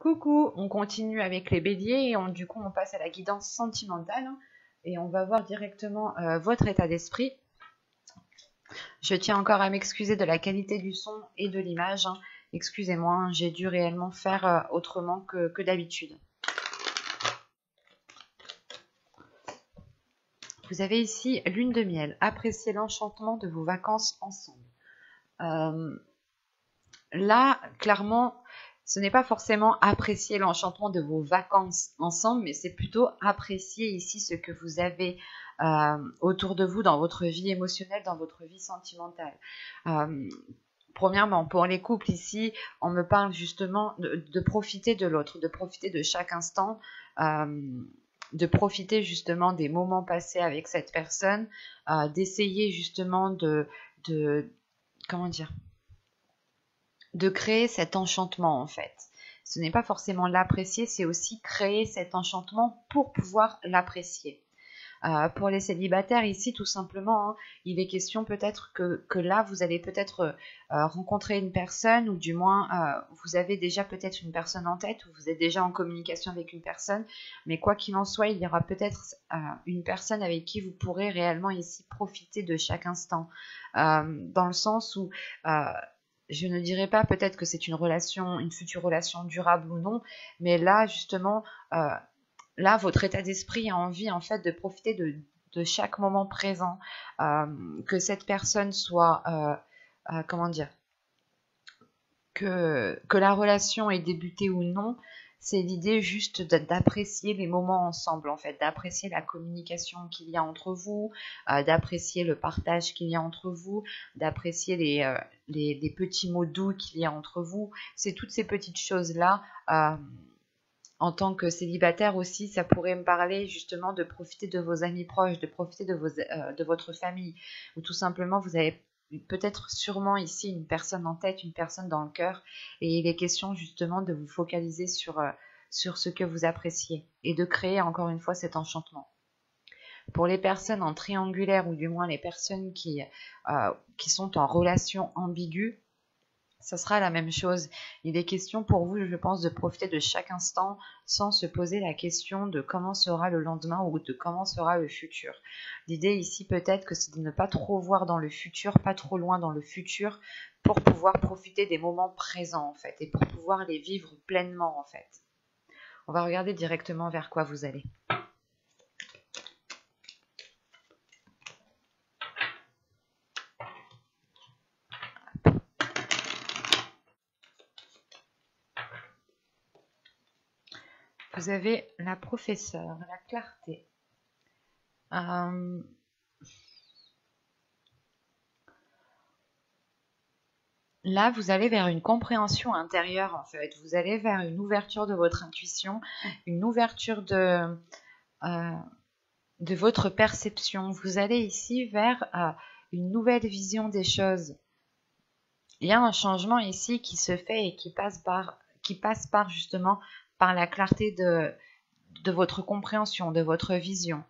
Coucou, on continue avec les béliers et du coup on passe à la guidance sentimentale et on va voir directement votre état d'esprit. Je tiens encore à m'excuser de la qualité du son et de l'image. Excusez-moi, j'ai dû réellement faire autrement que d'habitude. Vous avez ici lune de miel. Appréciez l'enchantement de vos vacances ensemble. Là, clairement, ce n'est pas forcément apprécier l'enchantement de vos vacances ensemble, mais c'est plutôt apprécier ici ce que vous avez autour de vous dans votre vie émotionnelle, dans votre vie sentimentale. Premièrement, pour les couples ici, on me parle justement de profiter de l'autre, de profiter de chaque instant, de profiter justement des moments passés avec cette personne, d'essayer justement comment dire, de créer cet enchantement en fait. Ce n'est pas forcément l'apprécier, c'est aussi créer cet enchantement pour pouvoir l'apprécier. Pour les célibataires ici, tout simplement, il est question peut-être que là, vous allez peut-être rencontrer une personne, ou du moins, vous avez déjà peut-être une personne en tête, ou vous êtes déjà en communication avec une personne, mais quoi qu'il en soit, il y aura peut-être une personne avec qui vous pourrez réellement ici profiter de chaque instant, dans le sens où je ne dirais pas peut-être que c'est une future relation durable ou non, mais là, justement, là, votre état d'esprit a envie, en fait, de profiter de chaque moment présent, que cette personne soit, comment dire, que la relation ait débuté ou non, c'est l'idée juste d'apprécier les moments ensemble, en fait, d'apprécier la communication qu'il y a entre vous, d'apprécier le partage qu'il y a entre vous, d'apprécier les petits mots doux qu'il y a entre vous. C'est toutes ces petites choses-là. En tant que célibataire aussi, ça pourrait me parler justement de profiter de vos amis proches, de profiter de votre famille, ou tout simplement vous avez peut-être sûrement ici une personne en tête, une personne dans le cœur, et il est question justement de vous focaliser sur ce que vous appréciez et de créer encore une fois cet enchantement. Pour les personnes en triangulaire, ou du moins les personnes qui sont en relation ambiguë, ça sera la même chose. Il est question pour vous, je pense, de profiter de chaque instant sans se poser la question de comment sera le lendemain ou de comment sera le futur. L'idée ici peut-être que c'est de ne pas trop voir dans le futur, pas trop loin dans le futur, pour pouvoir profiter des moments présents en fait et pour pouvoir les vivre pleinement en fait. On va regarder directement vers quoi vous allez. Vous avez la professeure, la clarté. Là, vous allez vers une compréhension intérieure, en fait. Vous allez vers une ouverture de votre intuition, une ouverture de votre perception. Vous allez ici vers une nouvelle vision des choses. Il y a un changement ici qui se fait et qui passe par justement par la clarté de votre compréhension, de votre vision.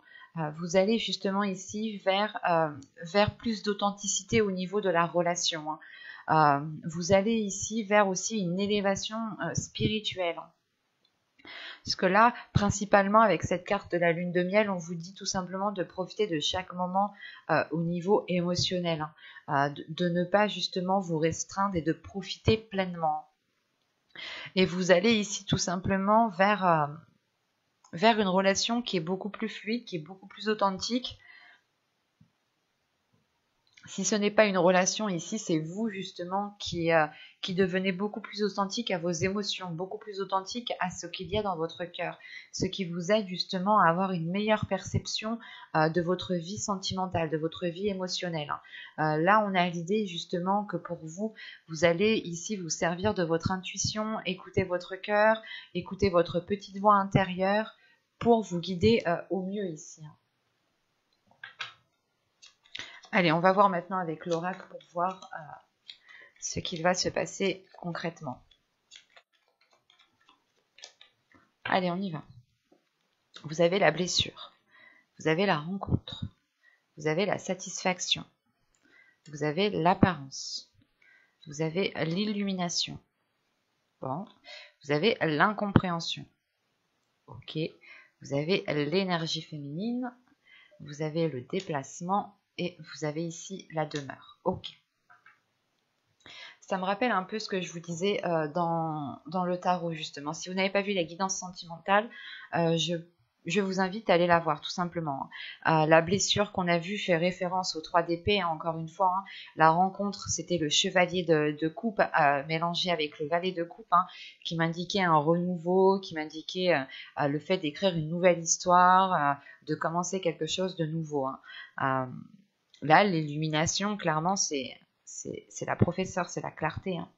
Vous allez justement ici vers plus d'authenticité au niveau de la relation. Vous allez ici vers aussi une élévation spirituelle. Parce que là, principalement avec cette carte de la lune de miel, on vous dit tout simplement de profiter de chaque moment au niveau émotionnel, de ne pas justement vous restreindre et de profiter pleinement. Et vous allez ici tout simplement vers une relation qui est beaucoup plus fluide, qui est beaucoup plus authentique. Si ce n'est pas une relation ici, c'est vous justement qui devenez beaucoup plus authentique à vos émotions, beaucoup plus authentique à ce qu'il y a dans votre cœur, ce qui vous aide justement à avoir une meilleure perception de votre vie sentimentale, de votre vie émotionnelle. Là, on a l'idée justement que pour vous, vous allez ici vous servir de votre intuition, écouter votre cœur, écouter votre petite voix intérieure pour vous guider au mieux ici. Allez, on va voir maintenant avec l'oracle pour voir ce qu'il va se passer concrètement. Allez, on y va. Vous avez la blessure, vous avez la rencontre, vous avez la satisfaction, vous avez l'apparence, vous avez l'illumination. Bon, vous avez l'incompréhension. Ok, vous avez l'énergie féminine, vous avez le déplacement et vous avez ici la demeure. Ok. Ça me rappelle un peu ce que je vous disais dans le tarot, justement. Si vous n'avez pas vu la guidance sentimentale, je vous invite à aller la voir, tout simplement. La blessure qu'on a vue fait référence aux 3 d'épée, hein, encore une fois. Hein. La rencontre, c'était le chevalier de coupe mélangé avec le valet de coupe, hein, qui m'indiquait un renouveau, qui m'indiquait le fait d'écrire une nouvelle histoire, de commencer quelque chose de nouveau. Hein. Là, l'illumination, clairement, c'est la professeure, c'est la clarté. Hein.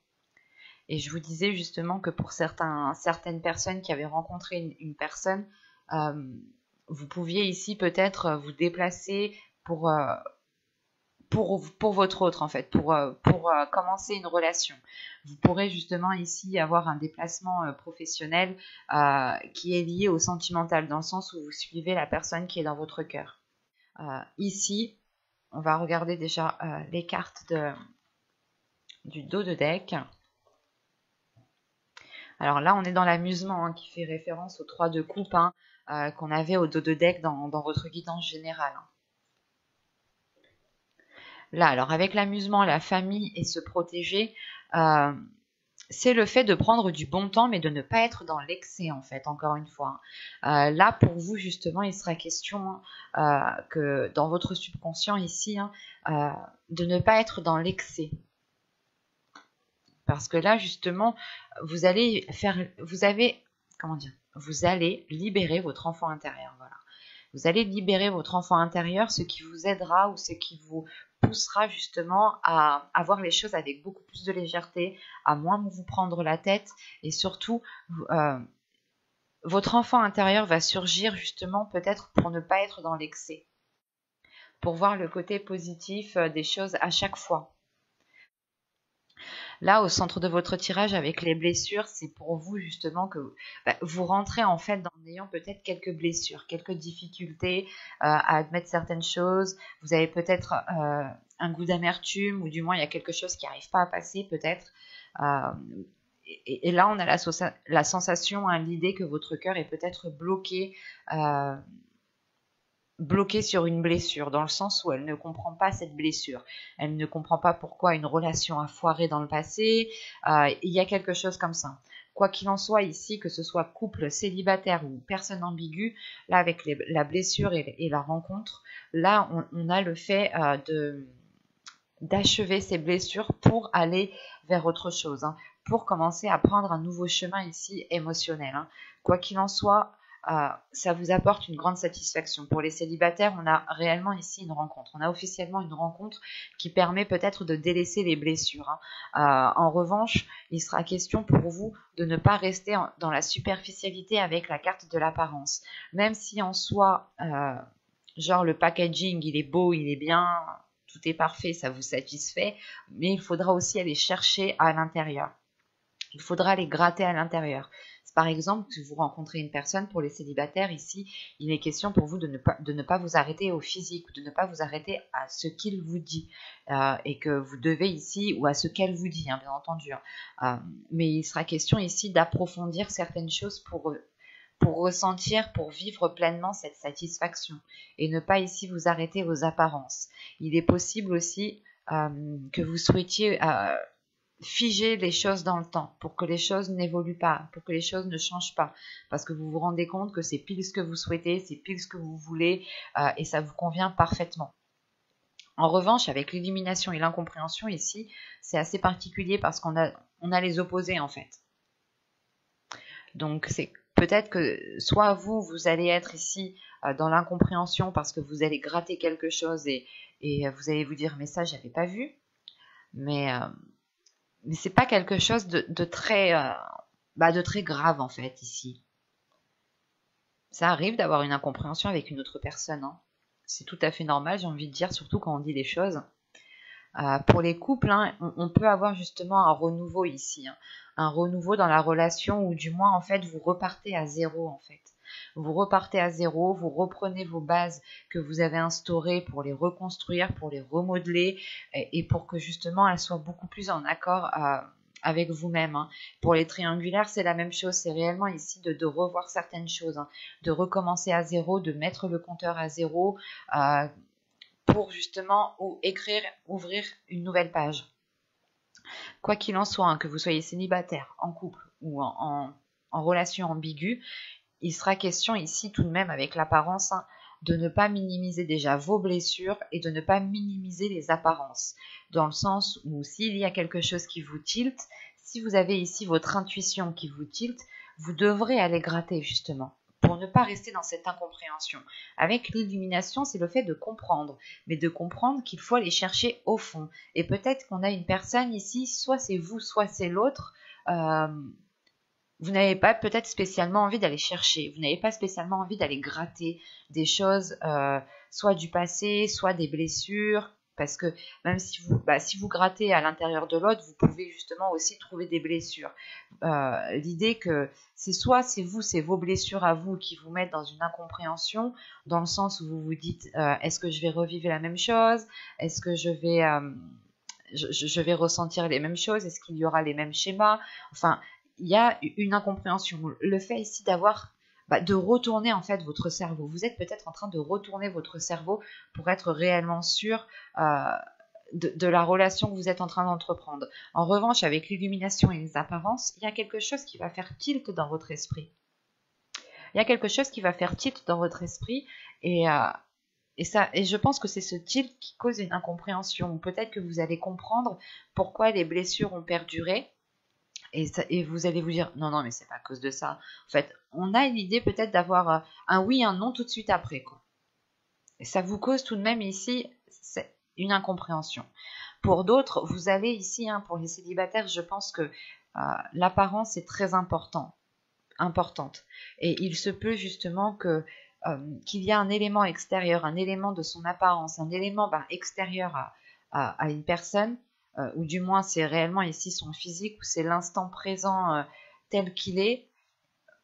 Et je vous disais justement que pour certaines personnes qui avaient rencontré une personne, vous pouviez ici peut-être vous déplacer pour votre autre, en fait, pour commencer une relation. Vous pourrez justement ici avoir un déplacement professionnel qui est lié au sentimental, dans le sens où vous suivez la personne qui est dans votre cœur. Ici, on va regarder déjà les cartes du dos de deck. Alors là, on est dans l'amusement, hein, qui fait référence aux 3 de coupe, hein, qu'on avait au dos de deck dans votre guidance générale. Hein. Là, alors avec l'amusement, la famille et se protéger, c'est le fait de prendre du bon temps, mais de ne pas être dans l'excès, en fait, encore une fois. Hein. Là, pour vous, justement, il sera question que dans votre subconscient ici, hein, de ne pas être dans l'excès. Parce que là, justement, vous allez libérer votre enfant intérieur. Voilà. Vous allez libérer votre enfant intérieur, ce qui vous aidera ou ce qui vous poussera justement à voir les choses avec beaucoup plus de légèreté, à moins vous prendre la tête, et surtout, votre enfant intérieur va surgir justement peut-être pour ne pas être dans l'excès, pour voir le côté positif des choses à chaque fois. Là, au centre de votre tirage avec les blessures, c'est pour vous justement que vous rentrez en fait en ayant peut-être quelques blessures, quelques difficultés à admettre certaines choses. Vous avez peut-être un goût d'amertume, ou du moins il y a quelque chose qui n'arrive pas à passer peut-être. Et là, on a la sensation, hein, l'idée que votre cœur est peut-être bloquée sur une blessure, dans le sens où elle ne comprend pas cette blessure. Elle ne comprend pas pourquoi une relation a foiré dans le passé. Il y a quelque chose comme ça. Quoi qu'il en soit ici, que ce soit couple célibataire ou personne ambiguë, là avec la blessure et la rencontre, là on a le fait d'achever ces blessures pour aller vers autre chose, hein, pour commencer à prendre un nouveau chemin ici émotionnel. Hein. Quoi qu'il en soit, ça vous apporte une grande satisfaction. Pour les célibataires, on a réellement ici une rencontre. On a officiellement une rencontre qui permet peut-être de délaisser les blessures. Hein. En revanche, il sera question pour vous de ne pas rester dans la superficialité avec la carte de l'apparence. Même si en soi, genre le packaging, il est beau, il est bien, tout est parfait, ça vous satisfait, mais il faudra aussi aller chercher à l'intérieur. Il faudra aller gratter à l'intérieur. Par exemple, si vous rencontrez une personne, pour les célibataires ici, il est question pour vous de ne pas vous arrêter au physique, de ne pas vous arrêter à ce qu'il vous dit, et que vous devez ici, ou à ce qu'elle vous dit, hein, bien entendu. Hein. Mais il sera question ici d'approfondir certaines choses pour ressentir, pour vivre pleinement cette satisfaction, et ne pas ici vous arrêter aux apparences. Il est possible aussi que vous souhaitiez figer les choses dans le temps, pour que les choses n'évoluent pas, pour que les choses ne changent pas, parce que vous vous rendez compte que c'est pile ce que vous souhaitez, c'est pile ce que vous voulez, et ça vous convient parfaitement. En revanche, avec l'élimination et l'incompréhension ici, c'est assez particulier parce qu'on a les opposés en fait. Donc c'est peut-être que soit vous allez être ici dans l'incompréhension parce que vous allez gratter quelque chose et vous allez vous dire mais ça j'avais pas vu, mais c'est pas quelque chose de très grave en fait ici. Ça arrive d'avoir une incompréhension avec une autre personne, hein. C'est tout à fait normal, j'ai envie de dire, surtout quand on dit des choses. Pour les couples, hein, on peut avoir justement un renouveau ici, hein, un renouveau dans la relation, ou du moins en fait vous repartez à zéro en fait. Vous repartez à zéro, vous reprenez vos bases que vous avez instaurées pour les reconstruire, pour les remodeler, et pour que justement elles soient beaucoup plus en accord avec vous-même, hein. Pour les triangulaires, c'est la même chose. C'est réellement ici de revoir certaines choses, hein, de recommencer à zéro, de mettre le compteur à zéro pour justement ouvrir une nouvelle page. Quoi qu'il en soit, hein, que vous soyez célibataire, en couple ou en relation ambiguë, il sera question ici tout de même avec l'apparence, hein, de ne pas minimiser déjà vos blessures et de ne pas minimiser les apparences. Dans le sens où s'il y a quelque chose qui vous tilte, si vous avez ici votre intuition qui vous tilte, vous devrez aller gratter justement pour ne pas rester dans cette incompréhension. Avec l'illumination, c'est le fait de comprendre, mais de comprendre qu'il faut aller chercher au fond. Et peut-être qu'on a une personne ici, soit c'est vous, soit c'est l'autre, vous n'avez pas peut-être spécialement envie d'aller chercher, vous n'avez pas spécialement envie d'aller gratter des choses, soit du passé, soit des blessures, parce que même si vous grattez à l'intérieur de l'autre, vous pouvez justement aussi trouver des blessures. L'idée que soit c'est vous, c'est vos blessures à vous qui vous mettent dans une incompréhension, dans le sens où vous vous dites, est-ce que je vais revivre la même chose? Est-ce que je vais ressentir les mêmes choses? Est-ce qu'il y aura les mêmes schémas? Enfin, il y a une incompréhension. Le fait ici de retourner en fait votre cerveau. Vous êtes peut-être en train de retourner votre cerveau pour être réellement sûr de la relation que vous êtes en train d'entreprendre. En revanche, avec l'illumination et les apparences, il y a quelque chose qui va faire tilt dans votre esprit. Il y a quelque chose qui va faire tilt dans votre esprit et je pense que c'est ce tilt qui cause une incompréhension. Peut-être que vous allez comprendre pourquoi les blessures ont perduré. Et vous allez vous dire, non, mais c'est pas à cause de ça. En fait, on a une idée peut-être d'avoir un oui, un non tout de suite après, quoi. Et ça vous cause tout de même ici une incompréhension. Pour d'autres, vous allez ici, hein, pour les célibataires, je pense que l'apparence est très importante. Et il se peut justement qu'il y a un élément extérieur, un élément de son apparence, un élément extérieur à une personne, ou du moins c'est réellement ici son physique, ou c'est l'instant présent tel qu'il est,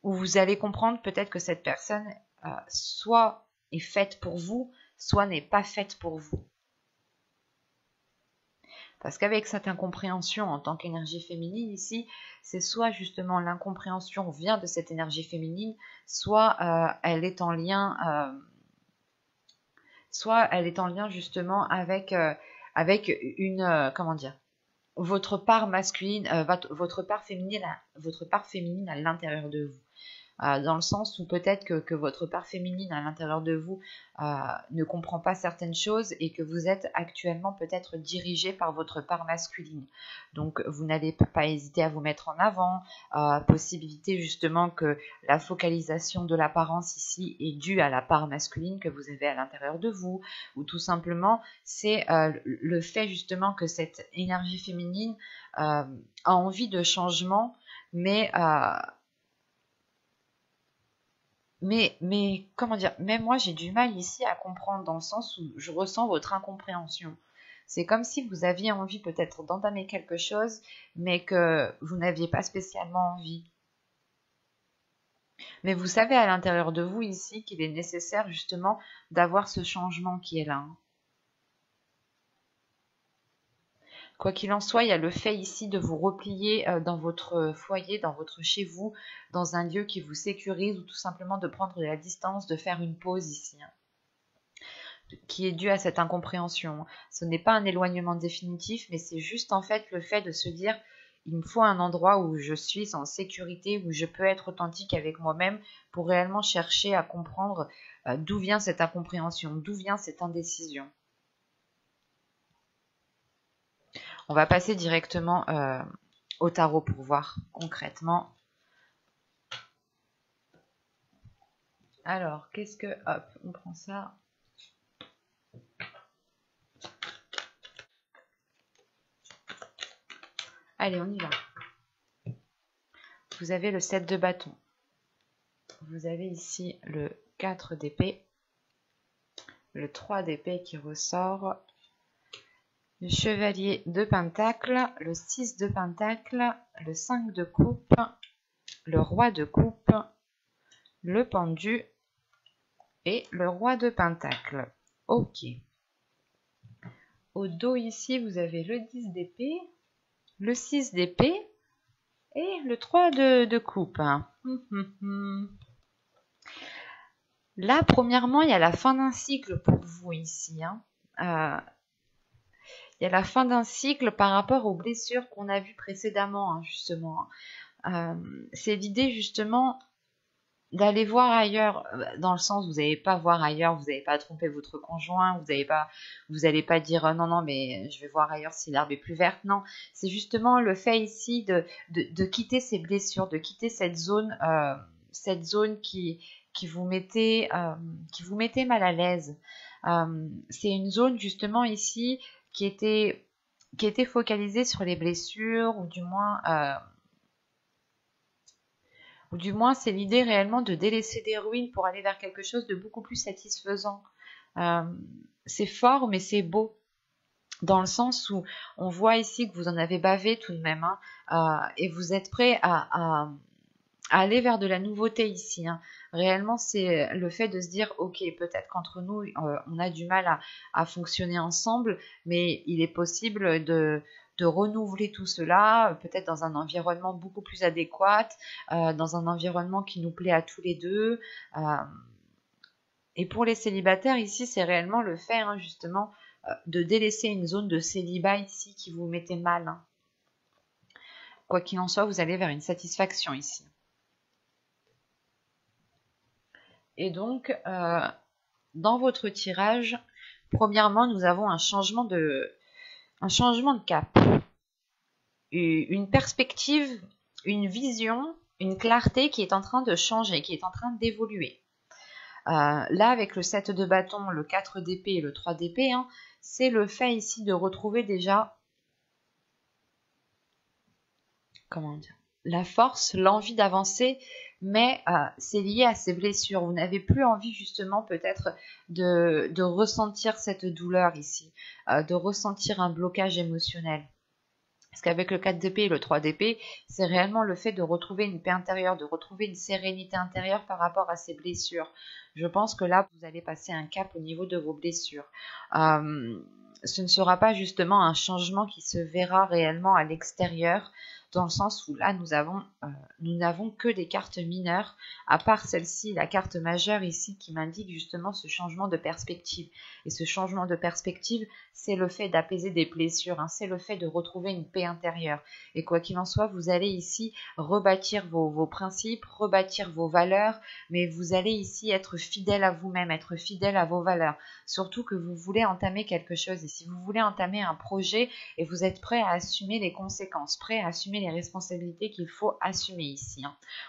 où vous allez comprendre peut-être que cette personne soit est faite pour vous, soit n'est pas faite pour vous. Parce qu'avec cette incompréhension en tant qu'énergie féminine ici, c'est soit justement l'incompréhension vient de cette énergie féminine, soit elle est en lien justement avec votre part masculine, votre part féminine à l'intérieur de vous. Dans le sens où peut-être que votre part féminine à l'intérieur de vous ne comprend pas certaines choses et que vous êtes actuellement peut-être dirigé par votre part masculine. Donc vous n'allez pas hésiter à vous mettre en avant, possibilité justement que la focalisation de l'apparence ici est due à la part masculine que vous avez à l'intérieur de vous, ou tout simplement c'est le fait justement que cette énergie féminine a envie de changement, mais comment dire, même moi j'ai du mal ici à comprendre dans le sens où je ressens votre incompréhension. C'est comme si vous aviez envie peut-être d'entamer quelque chose, mais que vous n'aviez pas spécialement envie. Mais vous savez à l'intérieur de vous ici qu'il est nécessaire justement d'avoir ce changement qui est là. Quoi qu'il en soit, il y a le fait ici de vous replier dans votre foyer, dans votre chez vous, dans un lieu qui vous sécurise, ou tout simplement de prendre de la distance, de faire une pause ici, hein, qui est due à cette incompréhension. Ce n'est pas un éloignement définitif, mais c'est juste en fait le fait de se dire il me faut un endroit où je suis en sécurité, où je peux être authentique avec moi-même pour réellement chercher à comprendre d'où vient cette incompréhension, d'où vient cette indécision. On va passer directement au tarot pour voir concrètement. Alors, qu'est-ce que... Hop, on prend ça. Allez, on y va. Vous avez le 7 de bâton. Vous avez ici le 4 d'épée. Le 3 d'épée qui ressort. Le chevalier de pentacle. Le 6 de pentacle. Le 5 de coupe. Le roi de coupe. Le pendu. Et le roi de pentacle. Ok. Au dos ici, vous avez le 10 d'épée. Le 6 d'épée Et le 3 de coupe. Là, premièrement, il y a la fin d'un cycle pour vous ici. Il y a la fin d'un cycle par rapport aux blessures qu'on a vues précédemment, justement. C'est l'idée, justement, d'aller voir ailleurs, dans le sens où vous n'allez pas voir ailleurs, vous n'allez pas tromper votre conjoint, vous n'allez pas dire non, non, mais je vais voir ailleurs si l'herbe est plus verte. Non, c'est justement le fait ici de quitter ces blessures, de quitter cette zone qui vous mettait mal à l'aise. C'est une zone justement ici qui était focalisée sur les blessures, ou du moins c'est l'idée réellement de délaisser des ruines pour aller vers quelque chose de beaucoup plus satisfaisant. C'est fort, mais c'est beau, dans le sens où on voit ici que vous en avez bavé tout de même, et vous êtes prêt à aller vers de la nouveauté ici. Réellement, c'est le fait de se dire, ok, peut-être qu'entre nous, on a du mal à fonctionner ensemble, mais il est possible de renouveler tout cela, peut-être dans un environnement beaucoup plus adéquat, dans un environnement qui nous plaît à tous les deux. Et pour les célibataires, ici, c'est réellement le fait, justement, de délaisser une zone de célibat ici qui vous mettait mal. Quoi qu'il en soit, vous allez vers une satisfaction ici. Et donc, dans votre tirage, premièrement, nous avons un changement de cap, une perspective, une vision, une clarté qui est en train de changer, qui est en train d'évoluer. Là, avec le 7 de bâton, le 4 d'épée et le 3 d'épée, c'est le fait ici de retrouver déjà, comment dire, la force, l'envie d'avancer, mais c'est lié à ces blessures. Vous n'avez plus envie justement peut-être de ressentir cette douleur ici, de ressentir un blocage émotionnel. Parce qu'avec le 4 d'épée et le 3 d'épée, c'est réellement le fait de retrouver une paix intérieure, de retrouver une sérénité intérieure par rapport à ces blessures. Je pense que là, vous allez passer un cap au niveau de vos blessures. Ce ne sera pas justement un changement qui se verra réellement à l'extérieur, dans le sens où là, nous n'avons que des cartes mineures, à part celle-ci, la carte majeure ici, qui m'indique justement ce changement de perspective. Et ce changement de perspective, c'est le fait d'apaiser des blessures, c'est le fait de retrouver une paix intérieure. Et quoi qu'il en soit, vous allez ici rebâtir vos principes, rebâtir vos valeurs, mais vous allez ici être fidèle à vous-même, être fidèle à vos valeurs. Surtout que vous voulez entamer quelque chose. Et si vous voulez entamer un projet et vous êtes prêt à assumer les conséquences, prêt à assumer les responsabilités qu'il faut assumer ici.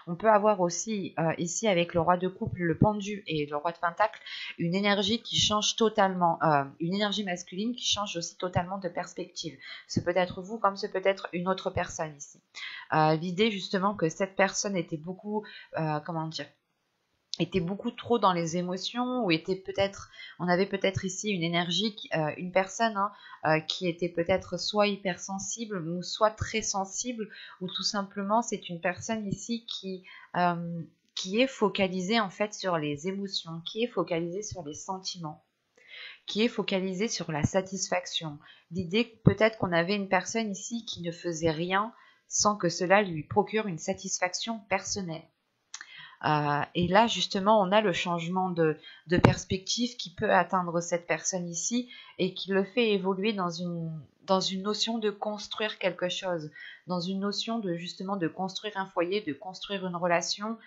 On peut avoir aussi ici avec le roi de coupe, le pendu et le roi de pentacle, une énergie qui change totalement, une énergie masculine qui change aussi totalement de perspective. Ce peut être vous comme ce peut être une autre personne ici. L'idée justement que cette personne était beaucoup, était beaucoup trop dans les émotions, ou on avait peut-être ici une énergie, une personne qui était peut-être soit hypersensible ou soit très sensible, ou tout simplement c'est une personne ici qui est focalisée en fait sur les émotions, qui est focalisée sur les sentiments, qui est focalisée sur la satisfaction. L'idée peut-être qu'on avait une personne ici qui ne faisait rien sans que cela lui procure une satisfaction personnelle. Et là, justement, on a le changement de perspective qui peut atteindre cette personne ici et qui le fait évoluer dans une notion de construire quelque chose, dans une notion de justement de construire un foyer, de construire une relation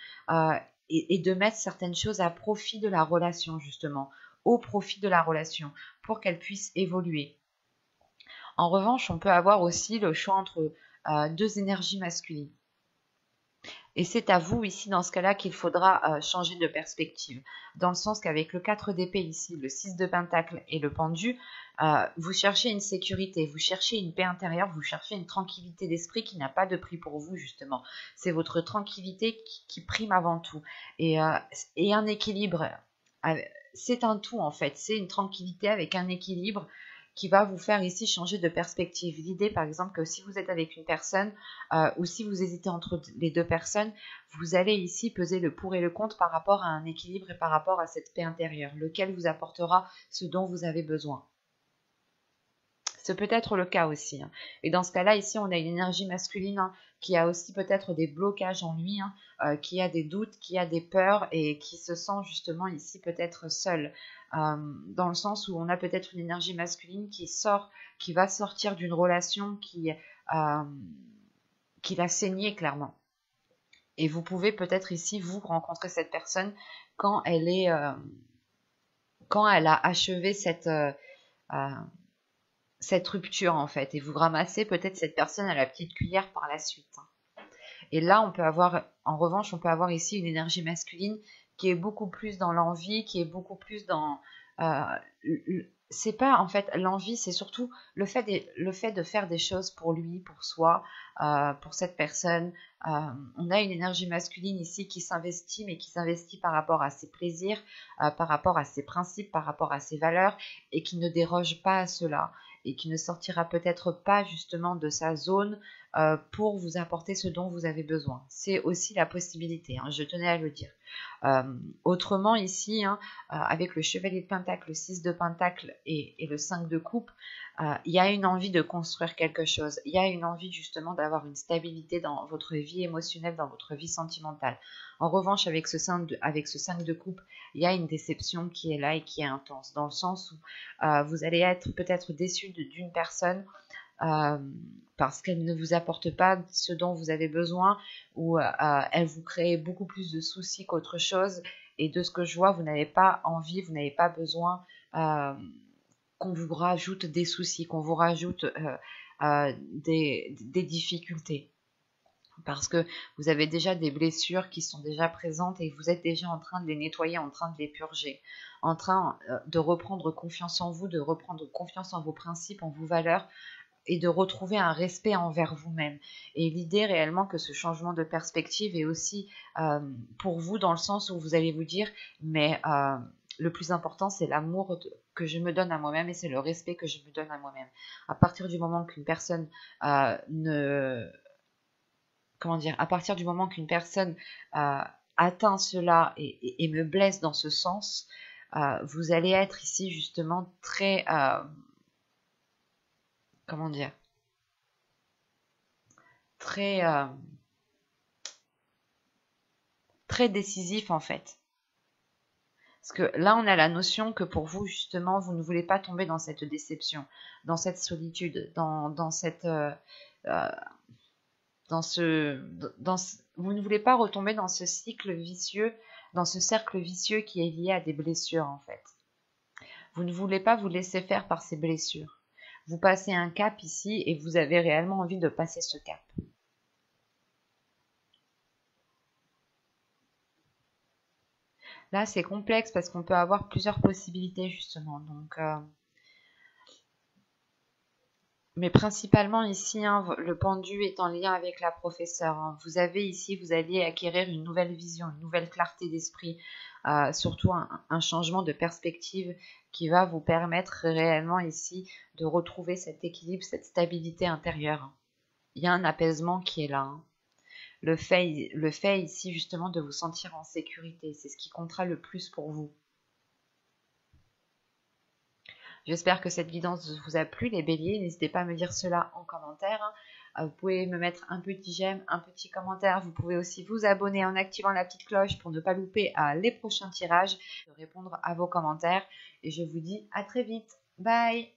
et de mettre certaines choses à profit de la relation, justement, au profit de la relation, pour qu'elle puisse évoluer. En revanche, on peut avoir aussi le choix entre deux énergies masculines. Et c'est à vous ici dans ce cas-là qu'il faudra changer de perspective. Dans le sens qu'avec le 4 d'épée ici, le 6 de pentacle et le pendu, vous cherchez une sécurité, vous cherchez une paix intérieure, vous cherchez une tranquillité d'esprit qui n'a pas de prix pour vous justement. C'est votre tranquillité qui prime avant tout. Et un équilibre, c'est un tout en fait, c'est une tranquillité avec un équilibre qui va vous faire ici changer de perspective. L'idée, par exemple, que si vous êtes avec une personne ou si vous hésitez entre les deux personnes, vous allez ici peser le pour et le contre par rapport à un équilibre et par rapport à cette paix intérieure, lequel vous apportera ce dont vous avez besoin. Ce peut être le cas aussi. Et dans ce cas-là, ici, on a une énergie masculine qui a aussi peut-être des blocages en lui, hein, qui a des doutes, qui a des peurs et qui se sent justement ici peut-être seul. Dans le sens où on a peut-être une énergie masculine qui va sortir d'une relation qui l'a saigné clairement. Et vous pouvez peut-être ici, vous, rencontrer cette personne quand elle a achevé cette rupture, en fait. Et vous ramassez peut-être cette personne à la petite cuillère par la suite. Et là, en revanche, on peut avoir ici une énergie masculine qui est beaucoup plus dans l'envie, qui est beaucoup plus dans... c'est pas, en fait, l'envie, c'est surtout le fait de faire des choses pour lui, pour soi, pour cette personne. On a une énergie masculine ici qui s'investit, mais qui s'investit par rapport à ses plaisirs, par rapport à ses principes, par rapport à ses valeurs, et qui ne déroge pas à cela, et qui ne sortira peut-être pas justement de sa zone pour vous apporter ce dont vous avez besoin. C'est aussi la possibilité, hein, je tenais à le dire. Autrement ici, hein, avec le chevalier de pentacle, le 6 de pentacle et le 5 de coupe, il y a une envie de construire quelque chose. Il y a une envie justement d'avoir une stabilité dans votre vie émotionnelle, dans votre vie sentimentale. En revanche, avec ce 5 de coupe, il y a une déception qui est là et qui est intense, dans le sens où vous allez être peut-être déçu d'une personne parce qu'elle ne vous apporte pas ce dont vous avez besoin, ou elle vous crée beaucoup plus de soucis qu'autre chose. Et de ce que je vois, vous n'avez pas envie, vous n'avez pas besoin qu'on vous rajoute des soucis, qu'on vous rajoute des difficultés. Parce que vous avez déjà des blessures qui sont déjà présentes et vous êtes déjà en train de les nettoyer, en train de les purger, en train de reprendre confiance en vous, de reprendre confiance en vos principes, en vos valeurs, et de retrouver un respect envers vous-même. Et l'idée réellement que ce changement de perspective est aussi pour vous, dans le sens où vous allez vous dire, mais le plus important, c'est l'amour que je me donne à moi-même et c'est le respect que je me donne à moi-même. À partir du moment qu'une personne à partir du moment qu'une personne atteint cela et me blesse dans ce sens, vous allez être ici justement très... comment dire, très, très décisif en fait. Parce que là, on a la notion que pour vous, justement, vous ne voulez pas tomber dans cette déception, dans cette solitude, dans cette... vous ne voulez pas retomber dans ce cycle vicieux, dans ce cercle vicieux qui est lié à des blessures en fait. Vous ne voulez pas vous laisser faire par ces blessures. Vous passez un cap ici et vous avez réellement envie de passer ce cap. Là, c'est complexe parce qu'on peut avoir plusieurs possibilités justement. Donc, mais principalement ici, hein, le pendu est en lien avec la professeure. Hein. Vous allez acquérir une nouvelle vision, une nouvelle clarté d'esprit, surtout un changement de perspective qui va vous permettre réellement ici de retrouver cet équilibre, cette stabilité intérieure. Il y a un apaisement qui est là. Hein. Le fait ici justement de vous sentir en sécurité, c'est ce qui comptera le plus pour vous. J'espère que cette guidance vous a plu les béliers, n'hésitez pas à me dire cela en commentaire. Vous pouvez me mettre un petit j'aime, un petit commentaire, vous pouvez aussi vous abonner en activant la petite cloche pour ne pas louper les prochains tirages, de répondre à vos commentaires et je vous dis à très vite. Bye!